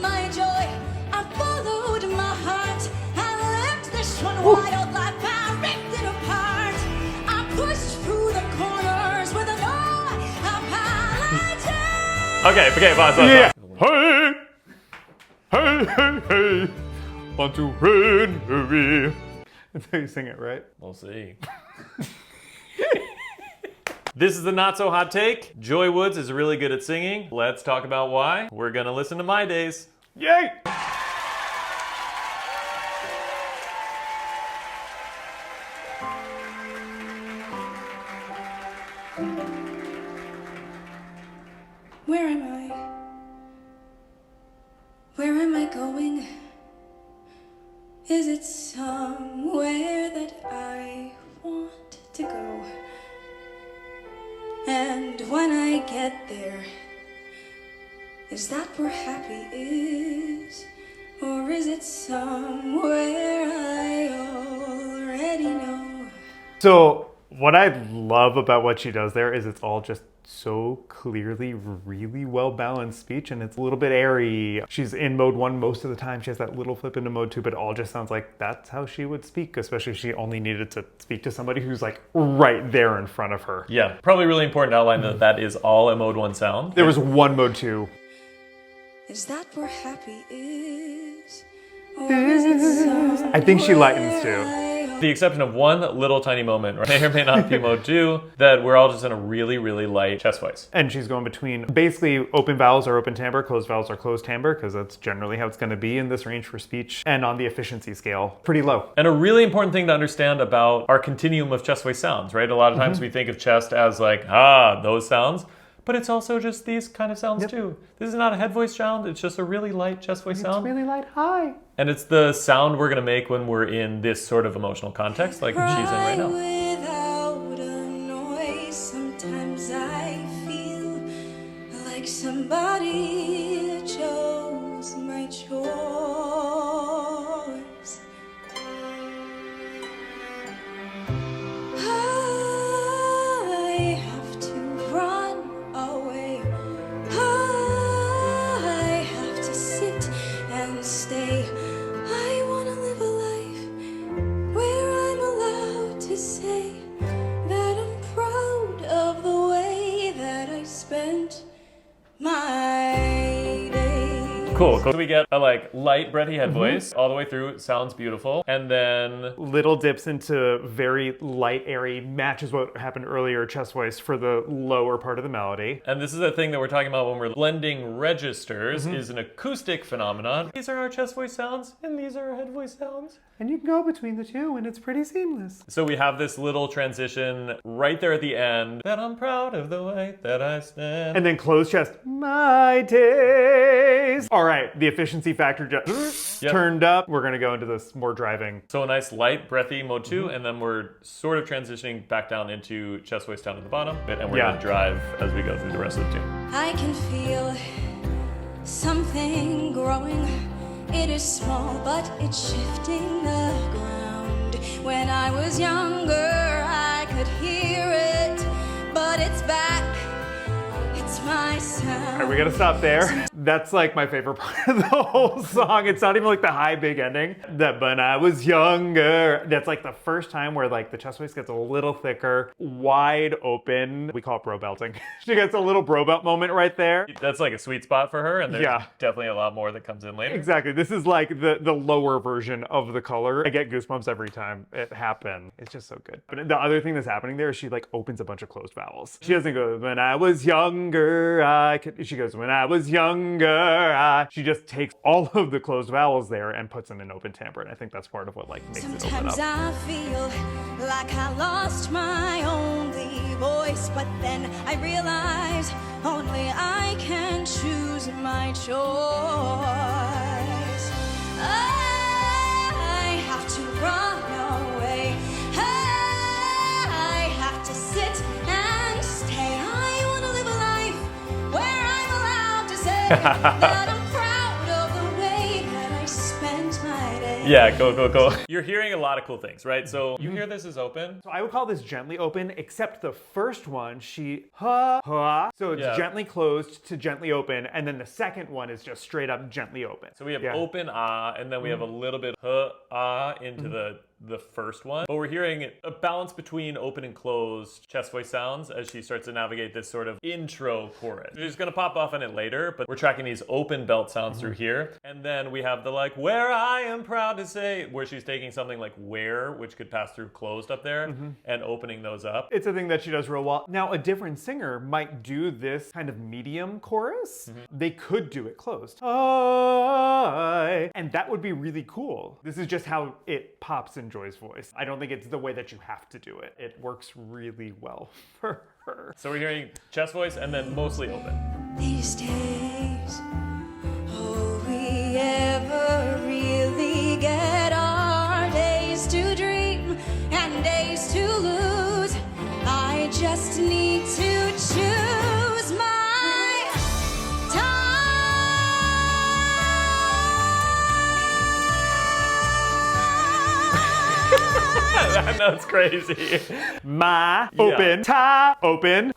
my joy. I followed my heart. I lived this one wild life. I ripped it apart. I pushed through the corners with an apology. Okay, pause. Yeah. Hey, hey, hey, hey, want to win, hurry. That's how you sing it, right? We'll see. This is the Not So Hot Take. Joy Woods is really good at singing. Let's talk about why. We're gonna listen to My Days. Yay! Where am I? Where am I going? Is it somewhere that I want to go? And when I get there, is that where happy is? Or is it somewhere I already know? So what I love about what she does there is it's all just so clearly really well balanced speech, and it's a little bit airy. She's in mode 1 most of the time. She has that little flip into mode 2, but it all just sounds like that's how she would speak, especially if she only needed to speak to somebody who's like right there in front of her. Yeah, probably really important to outline that that is all a mode 1 sound. There was one mode 2. Is that where happy is? Or is it I think she lightens too. The exception of one little tiny moment, right? May or may not be mode 2, that we're all just in a really, really light chest voice. And she's going between basically open vowels are open timbre, closed vowels are closed timbre, because that's generally how it's going to be in this range for speech. And on the efficiency scale, pretty low. And a really important thing to understand about our continuum of chest voice sounds, right? A lot of times we think of chest as like, those sounds. But it's also just these kind of sounds too. This is not a head voice sound, it's just a really light chest voice sound. It's really light high. And it's the sound we're gonna make when we're in this sort of emotional context like she's in right now. Without a noise, sometimes I feel like somebody chose my choice. I have to run away. I have to sit and stay. I want to live a life where I'm allowed to say that I'm proud of the way that I spent my day. Cool. So we get a like light breathy head voice all the way through. It sounds beautiful. And then Little dips into very light, airy, matches what happened earlier, chest voice for the lower part of the melody. and this is a thing that we're talking about when we're blending registers is an acoustic phenomenon. These are our chest voice sounds and these are our head voice sounds. And you can go between the two and it's pretty seamless. So we have this little transition right there at the end that I'm proud of the way that I stand. And then closed chest, my days. All right, the efficiency factor just turned up. We're gonna go into this more driving. So a nice light breathy mode 2 and then we're sort of transitioning back down into chest voice down to the bottom and we're gonna drive as we go through the rest of the tune. I can feel something growing. It is small, but it's shifting the ground. When I was younger, I could hear it, but it's back. It's my sound. All right, we gotta stop there. That's like my favorite part of the whole song. It's not even like the high big ending. That when I was younger, that's like the first time where like the chest voice gets a little thicker, wide open. We call it bro belting. She gets a little bro belt moment right there. That's like a sweet spot for her and there's Yeah. definitely a lot more that comes in later. Exactly. This is like the lower version of the color. I get goosebumps every time it happens. It's just so good. But the other thing that's happening there is she like opens a bunch of closed vowels. She doesn't go, when I was younger, I could. She goes, when I was younger, I. She just takes all of the closed vowels there and puts them in open timbre. And I think that's part of what like makes it open Sometimes up. I feel like I lost my only voice, but then I realize only I can choose my choice. I have to run away. I have to sit and stay. I want to live a life where I'm allowed to say that I'm proud of the way that I spent my day. Yeah, go. You're hearing a lot of cool things, right? So you hear this is open. So I would call this gently open, except the first one, she ha. So it's gently closed to gently open, and then the second one is just straight up gently open. So we have open ah, and then we have a little bit ah into the first one. But we're hearing a balance between open and closed chest voice sounds as she starts to navigate this sort of intro chorus. She's gonna pop off on it later, but we're tracking these open belt sounds through here. And then we have the like, where I am proud to say, where she's taking something like where, which could pass through closed up there, and opening those up. It's a thing that she does real well. Now, a different singer might do this kind of medium chorus. They could do it closed. And that would be really cool. This is just how it pops in Joy's voice. I don't think it's the way that you have to do it. It works really well for her. So we're hearing chest voice and then mostly open. These days, all we ever really get are days to dream and days to lose. I just need to choose my time. I know it's crazy. Ma, open, ta, open,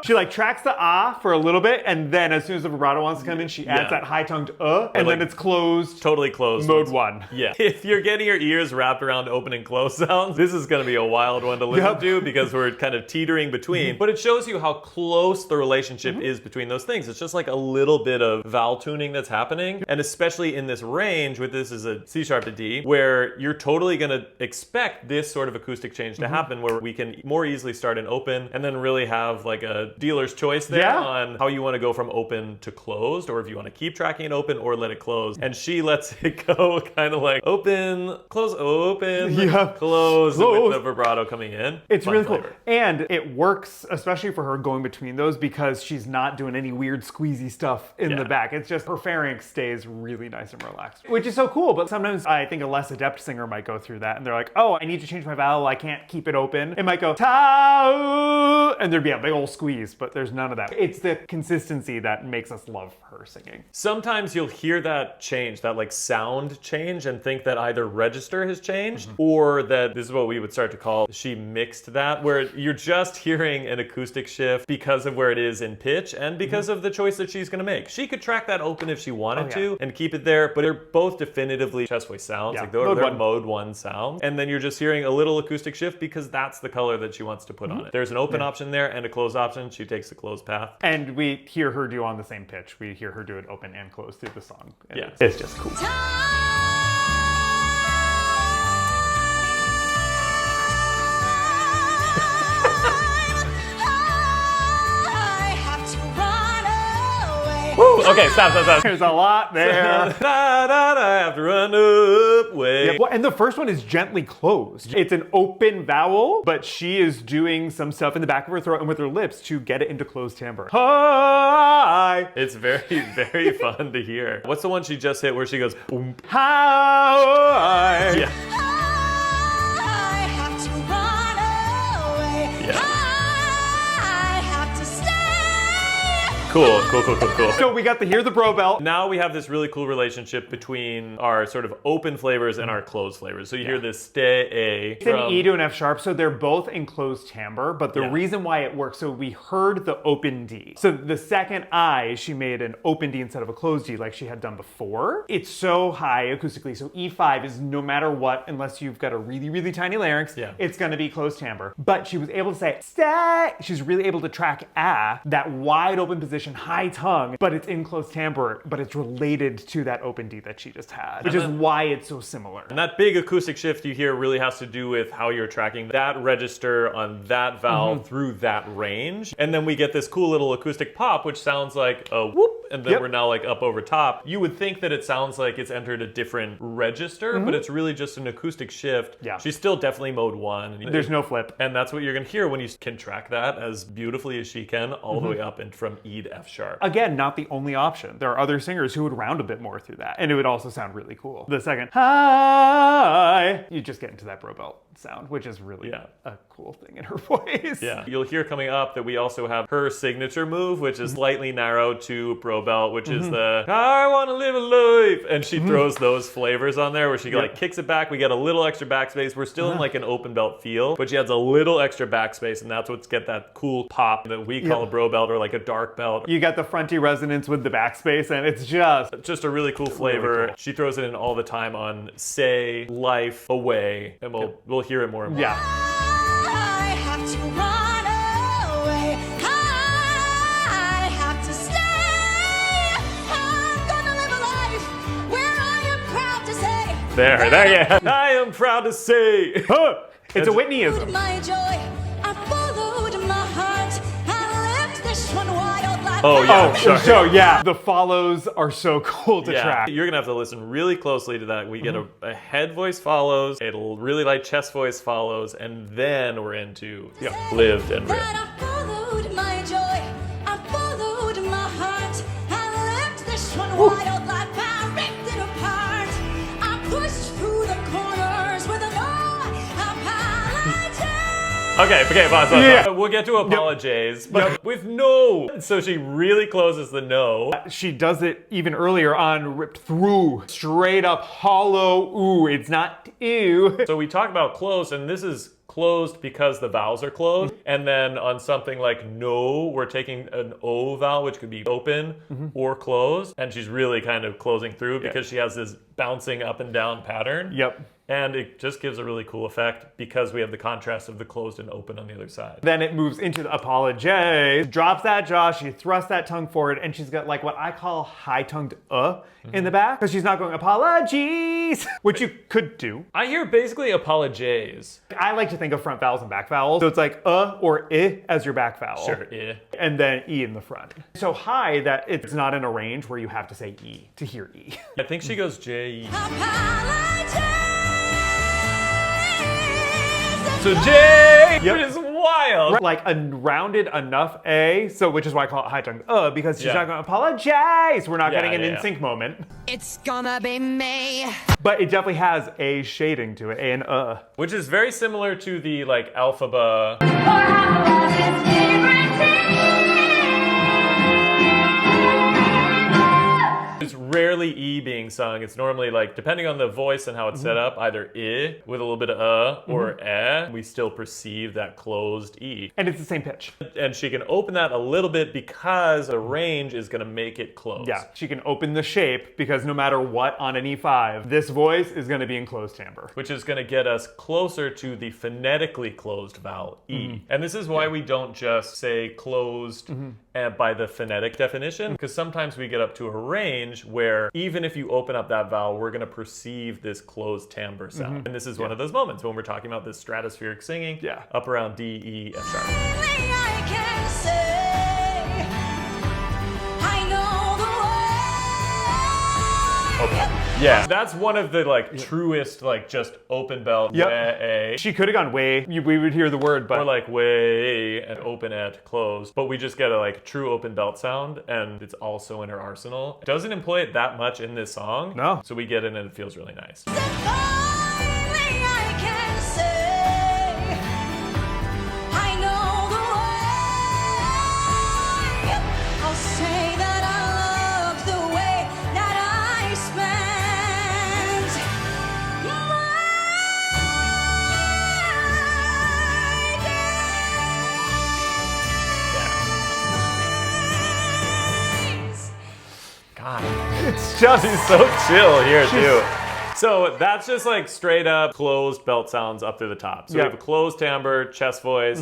She like tracks the ah for a little bit, and then as soon as the vibrato wants to come in, she adds that high-tongued and like, then it's closed. Totally closed. Mode 1. Yeah. If you're getting your ears wrapped around open and close sounds, this is going to be a wild one to listen to because we're kind of teetering between. But it shows you how close the relationship is between those things. It's just like a little bit of vowel tuning that's happening. And especially in this range, with this is a C sharp to D, where you're totally going to expect this sort of acoustic change to happen, where we can more easily start an open and then really have like a dealer's choice there on how you want to go from open to closed, or if you want to keep tracking it open or let it close. And she lets it go kind of like open, close, open, close, with the vibrato coming in. It's Fun really flavor. cool. And it works, especially for her going between those, because she's not doing any weird squeezy stuff in the back. It's just her pharynx stays really nice and relaxed, which is so cool. But sometimes I think a less adept singer might go through that and they're like, oh, I need to change my vowel. I can't keep it open. It might go ta, and there'd be a big old squeeze, but there's none of that. It's the consistency that makes us love her singing. Sometimes you'll hear that change, that like sound change, and think that either register has changed or that this is what we would start to call she mixed that, where you're just hearing an acoustic shift because of where it is in pitch and because of the choice that she's going to make. She could track that open if she wanted to and keep it there, but they're both definitively chest voice sounds. Like they're mode 1 sounds. And then you're just hearing a little acoustic shift because that's the color that she wants to put on it. There's an open option there and a closed option. She takes the closed path. And we hear her do on the same pitch. We hear her do it open and closed through the song. And it's just cool. Woo! Okay, stop. There's a lot there. I have to run away. Well, and the first one is gently closed. It's an open vowel, but she is doing some stuff in the back of her throat and with her lips to get it into closed timbre. Hi. It's very, very fun to hear. What's the one she just hit where she goes, boom? Hi. Yeah. I have to run away. Yeah. I have to stay. Cool. So we got to hear the bro belt. Now we have this really cool relationship between our sort of open flavors and our closed flavors. So you hear this stay It's an E to an F sharp, so they're both in closed timbre, but the reason why it works, so we heard the open D. So the second I, she made an open D instead of a closed D like she had done before. It's so high acoustically, so E5 is no matter what, unless you've got a really, really tiny larynx, it's gonna be closed timbre. But she was able to say, stay! She's really able to track ah, that wide open position, high tongue, but it's in closed timbre, but it's related to that open D that she just had, which is why it's so similar. And that big acoustic shift you hear really has to do with how you're tracking that register on that vowel through that range. And then we get this cool little acoustic pop, which sounds like a whoop, and then we're now like up over top. You would think that it sounds like it's entered a different register, but it's really just an acoustic shift. Yeah. She's still definitely mode 1. There's no flip. And that's what you're gonna hear when you can track that as beautifully as she can, all the way up and from E to F sharp. Again, not the only option. There are other singers who would round a bit more through that, and it would also sound really cool. The second, hi, you just get into that bro belt. sound, which is really Yeah. a cool thing in her voice. Yeah. You'll hear coming up that we also have her signature move, which is slightly narrow to bro belt, which is the I want to live a life. And she throws those flavors on there where she like kicks it back. We get a little extra backspace. We're still in like an open belt feel, but she adds a little extra backspace, and that's what's get that cool pop that we call a bro belt or like a dark belt. You got the fronty resonance with the backspace, and it's just A really cool flavor. Really cool. She throws it in all the time on Say, Life, Away, and we'll hear it more and more. yeah. I have to run away. I have to stay. I'm gonna live a life where I am proud to say. There, yeah. I am proud to say. Huh. It's a Whitneyism. My joy, I followed my heart. I lived this one wild life. Oh, yeah. Oh, so yeah, the follows are so cool to Yeah, track. you're gonna have to listen really closely to that. We get a head voice follows, a really light chest voice follows, and then we're into lived and But written. I followed my joy. I followed my heart. I lived this one wild life. I ripped it apart. I pushed through the corners with an apology. Okay, pause. Yeah. We'll get to apologies, but with no. So she really closes the no. She does it even earlier on ripped through, straight up hollow ooh. It's not ew. So we talk about closed, and this is closed because the vowels are closed. And then on something like no, we're taking an O vowel, which could be open or closed. And she's really kind of closing through because she has this bouncing up and down pattern. Yep. And it just gives a really cool effect because we have the contrast of the closed and open on the other side. Then it moves into the apology, drops that jaw, she thrusts that tongue forward, and she's got like what I call high-tongued in the back, because she's not going apologies, which you could do. I hear basically apologies. I like to think of front vowels and back vowels. So it's like or I as your back vowel. Sure, yeah. And then E in the front. So high that it's not in a range where you have to say E to hear E. I think she goes J-E. So J, Yep. which is wild. Like a rounded enough A, so which is why I call it high tongue because she's Yeah. not going to apologize. We're not Yeah, getting an yeah, in-sync moment. It's gonna be me. But it definitely has A shading to it, A and Which is very similar to the like alphaba. It's rarely E being sung. It's normally like, depending on the voice and how it's set up, either I with a little bit of or We still perceive that closed E. And it's the same pitch. And she can open that a little bit because the range is going to make it close. Yeah, she can open the shape because no matter what on an E5, this voice is going to be in closed timbre. Which is going to get us closer to the phonetically closed vowel E. And this is why we don't just say closed by the phonetic definition, because sometimes we get up to a range where even if you open up that vowel, we're going to perceive this closed timbre sound. And this is one of those moments when we're talking about this stratospheric singing up around D, E, F sharp. I can say I know the way. Okay. Yeah, that's one of the like truest like just open belt way. She could have gone way, we would hear the word, but Or like way and open at close, but we just get a like true open belt sound, and it's also in her arsenal. It doesn't employ it that much in this song. No. So we get it and it feels really nice. Finally I can say I know the way. I'll say that I love the way that I spend my days. God, it's just she's so chill here too. So that's just like straight up closed belt sounds up to the top. So we have a closed timbre, chest voice,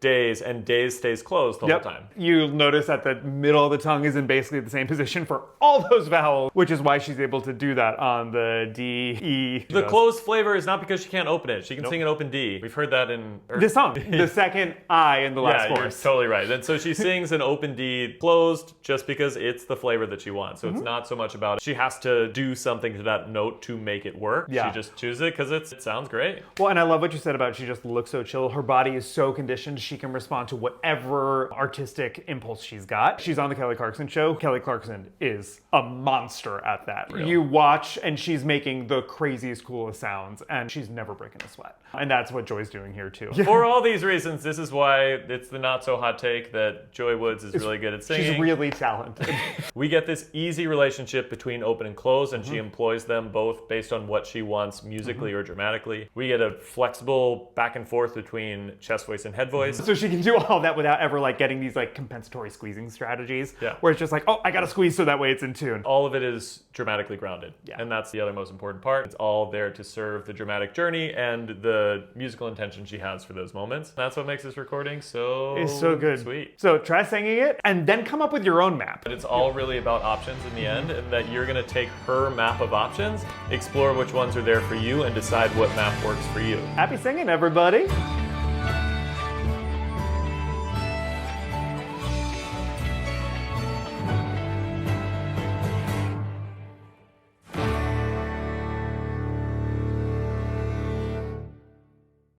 days, and days stays closed the whole time. You'll notice that the middle of the tongue is in basically the same position for all those vowels, which is why she's able to do that on the D, E. The closed flavor is not because she can't open it. She can sing an open D. We've heard that in this song, the second I in the last you're chorus. totally right. And so she sings an open D closed just because it's the flavor that she wants. So it's not so much about she has to do something something to that note to make it work. Yeah. She just chooses it because it sounds great. Well, and I love what you said about she just looks so chill. Her body is so conditioned, she can respond to whatever artistic impulse she's got. She's on the Kelly Clarkson show. Kelly Clarkson is a monster at that. Real. You watch and she's making the craziest, coolest sounds, and she's never breaking a sweat. And that's what Joy's doing here too. For all these reasons, this is why it's the not so hot take that Joy Woods is really good at singing. She's really talented. We get this easy relationship between open and close, and she employs them both based on what she wants musically or dramatically. We get a flexible back and forth between chest voice and head voice. So she can do all that without ever like getting these like compensatory squeezing strategies. Yeah. Where it's just like, oh, I gotta squeeze so that way it's in tune. All of it is dramatically grounded. Yeah. And that's the other most important part. It's all there to serve the dramatic journey and the musical intention she has for those moments. That's what makes this recording so It's so good. sweet. So try singing it and then come up with your own map. But it's all really about options in the end, and that you're going to take her map of options, explore which ones are there for you, and decide what map works for you. Happy singing, everybody.